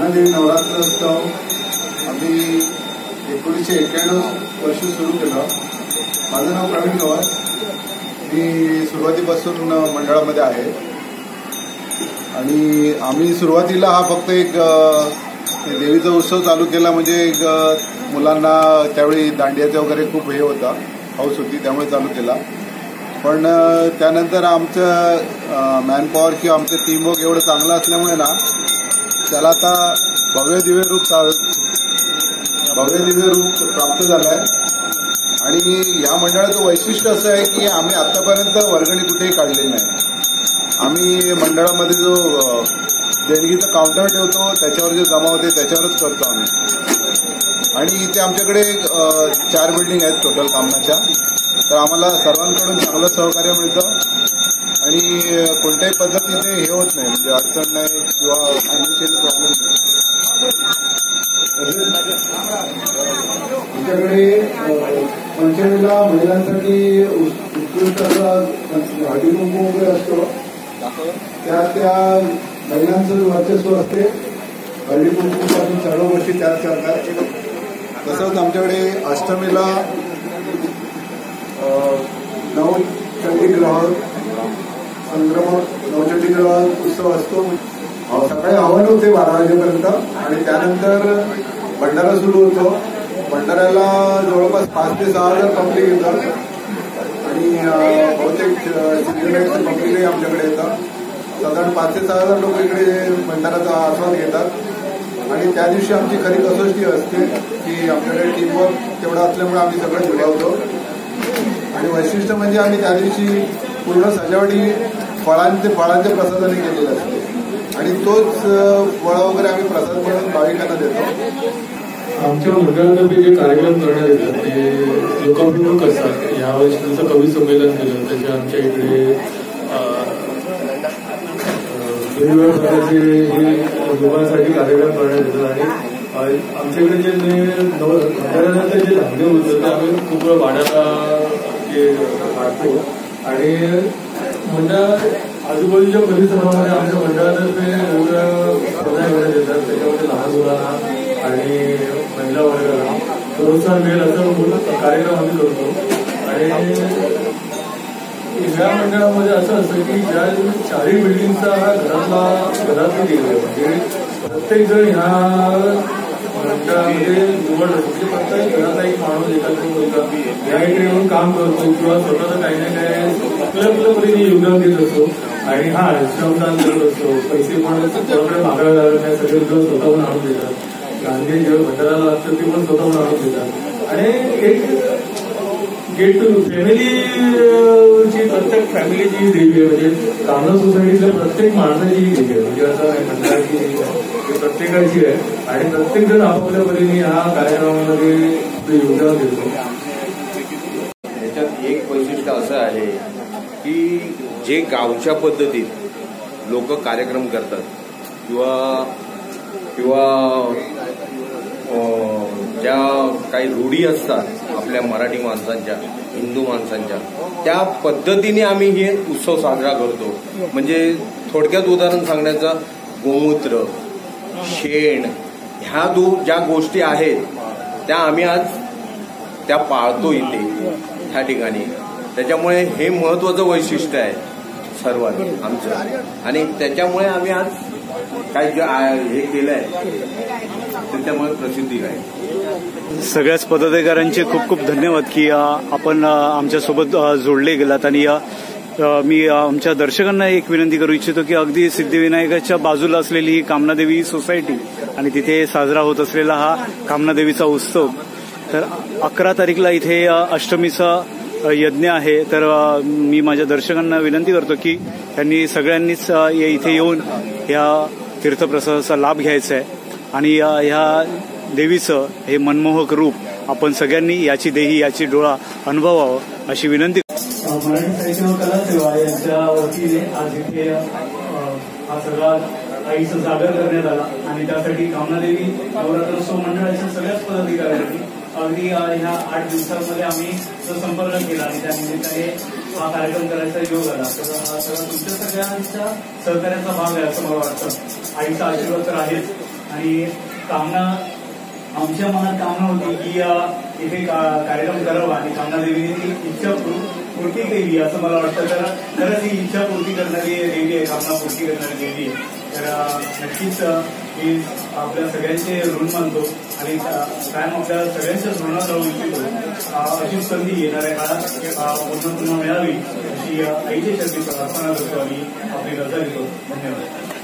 कामनादेवी नवरात्रोत्सव आम्ही 1991 वर्षी सुरू केलं. माझं नाव प्रवीण गवस. मी सुरुवातीपासून मंडळामध्ये आहे आणि आम्ही सुरुवातीला हा फक्त एक देवीचा उत्सव चालू केला. म्हणजे एक मुलांना त्यावेळी दांडियाचा वगैरे खूप हे होता, हाऊस होती, त्यामुळे चालू केला. पण त्यानंतर आमचं मॅनपॉवर किंवा आमचं टीमवर्क एवढं चांगलं असल्यामुळे ना त्याला आता भव्य दिव्य रूप प्राप्त झालं आहे. आणि या मंडळाचं वैशिष्ट्य असं आहे की आम्ही आतापर्यंत वर्गणी कुठेही काढलेली नाही. आम्ही मंडळामध्ये जो देणगीचा काउंटर ठेवतो त्याच्यावर जे जमा होते त्याच्यावरच करतो आम्ही. आणि इथे आमच्याकडे 4 बिल्डिंग आहेत टोटल कामनाच्या. तर आम्हाला सर्वांकडून चांगलं सहकार्य मिळतं आणि कोणत्याही पद्धतीने हे होत नाही, म्हणजे अडचण नाही किंवा फायनान्शियल प्रॉब्लेम नाही. आमच्याकडे पंचमीला महिलांसाठी उत्कृष्ट असा हळदी कुंकू वगैरे असतो. त्या महिलांचं वर्चस्व असते. हळदी कुंकूपासून सर्व गोष्टी त्यात करतात. तसंच आमच्याकडे अष्टमीला नवचंडीग्रह उत्सव असतो. सकाळी हवन होते 12 वाजेपर्यंत आणि त्यानंतर भंडारा सुरू होतो. भंडाऱ्याला जवळपास 5 ते 6 हजार पब्लिक येतात आणि बहुतेक सिद्धिविनायकचं पब्लिकही आमच्याकडे येतात. साधारण 5 ते 6 हजार लोक इकडे भंडाराचा आस्वाद घेतात. आणि त्या दिवशी आमची खरी कसोटी असते की आमच्याकडे टीमवर्क तेवढा असल्यामुळे आम्ही सगळं जुळवतो. आणि वैशिष्ट्य म्हणजे आम्ही त्या दिवशी पूर्ण सजावटी फळांच्या प्रसादाने केलेलं असते आणि तोच फळं वगैरे आम्ही प्रसाद म्हणून भाविकांना देतो. आमच्या मंडळातर्फे जे कार्यक्रम करण्यात येतात ते लोकाभिमुख असतात. यावेळेस तुमचं कवी संमेलन केलं, त्याच्या आमच्या इकडे वेगवेगळ्या प्रकारचे हे लोकांसाठी कार्यक्रम करण्यात येतात. आणि आमच्याकडे जे मंडळानंतर जे धान्य होतं ते आम्ही खूप वेळ वाड्याला ते वाढतो. आणि मंडळ आजूबाजूच्या परिसरामध्ये आमच्या मंडळातर्फे वेगवेगळ्या स्पर्धा घेण्यात येतात. त्याच्यामध्ये लहान मुलांना आणि महिला वर्गाला प्रोत्साहन मिळेल असं कार्यक्रम आम्ही करतो. आणि या मंडळामध्ये असं असतं की ज्या 4 बिल्डिंगचा हा घरातली देव आहे. म्हणजे प्रत्येक जण ह्या मंडळामध्ये निवड असते. प्रत्येक घराचा एक माणूस एखादा मुलगा या इकडे येऊन काम करतो किंवा स्वतःचं काही ना काही आपल्या परीने योगदान देत असतो. आणि हा श्रमदान करत असतो. पैसे पण कोणाकडे मागायला लागत नाही, सगळे लोक स्वतःहून आणून देतात. गांधी जेव्हा भंडाराला लागतं ते पण स्वतःहून आणून देतात. आणि एक गेट टू फॅमिलीची प्रत्येक फॅमिलीची देवी आहे. म्हणजे कामना सोसायटीतल्या प्रत्येक माणसाची देवी आहे. म्हणजे असं मंडळाची प्रत्येकाची आहे. आणि प्रत्येक जण आपापल्या परीने ह्या कार्यक्रमामध्ये योगदान देतो. याच्यात एक वैशिष्ट्य असं आहे की जे गावच्या पद्धतीत लोक कार्यक्रम करतात किंवा ज्या काही रूढी असतात आपल्या मराठी माणसांच्या, हिंदू माणसांच्या, त्या पद्धतीने आम्ही हे उत्सव साजरा करतो. म्हणजे थोडक्यात उदाहरण सांगण्याचं, गोमूत्र, शेण ह्या ज्या गोष्टी आहेत त्या आम्ही आज त्या पाळतो इथे ह्या ठिकाणी. त्याच्यामुळे हे महत्वाचं वैशिष्ट्य आहे सर्वात आमचं. आणि त्याच्यामुळे आम्ही आज काय हे केलंय त्याच्यामुळे प्रसिद्धी आहे. सगळ्याच पदाधिकाऱ्यांचे खूप खूप धन्यवाद की आपण आमच्यासोबत जोडले गेलात. आणि मी आमच्या दर्शकांना एक विनंती करू इच्छितो की अगदी सिद्धिविनायकाच्या बाजूला असलेली ही कामनादेवी सोसायटी आणि तिथे साजरा होत असलेला हा कामनादेवीचा उत्सव. तर 11 तारीखला इथे अष्टमीचा यज्ञ आहे. तर मी माझ्या दर्शकांना विनंती करतो की त्यांनी सगळ्यांनीच इथे येऊन या तीर्थप्रसादाचा लाभ घ्यायचा आहे आणि ह्या देवीचं हे मनमोहक रूप आपण सगळ्यांनी याची देही याची डोळा अनुभवावं अशी विनंती. मराठी साहित्य व कला सेवा यांच्या वतीने आज इथे हा सगळा आईचा जागर करण्यात आला. आणि त्यासाठी कामनादेवी नवरात्रोत्सव मंडळाच्या सगळ्याच पदाधिकाऱ्यांनी अगदी ह्या 8 दिवसांमध्ये आम्ही जो संपर्क केला आणि त्या निमित्ताने हा कार्यक्रम करायचा योग आला. तर हा सगळा तुमच्या सगळ्यांच्या सहकार्याचा भाग आहे असं मला वाटतं. आईचा आशीर्वाद तर आहेच, आणि कामना आमच्या मनात कामना होती की इथे कार्यक्रम करावा आणि कामना देवीने ती इच्छा पूर्ती केली असं मला वाटतं. तर खरंच ही इच्छा पूर्ती करणारी देवी आहे, कामना पूर्ती करणारी देवी आहे. तर नक्कीच मी आपल्या सगळ्यांचे ऋण मानतो आणि कायम आपल्या सगळ्यांच्या ऋणात राहू इच्छितो. अशी संधी येणाऱ्या काळात पूर्ण मिळावी अशी आईच्या शक्ती प्रार्थना करतो आणि आपली रजा घेतो. धन्यवाद.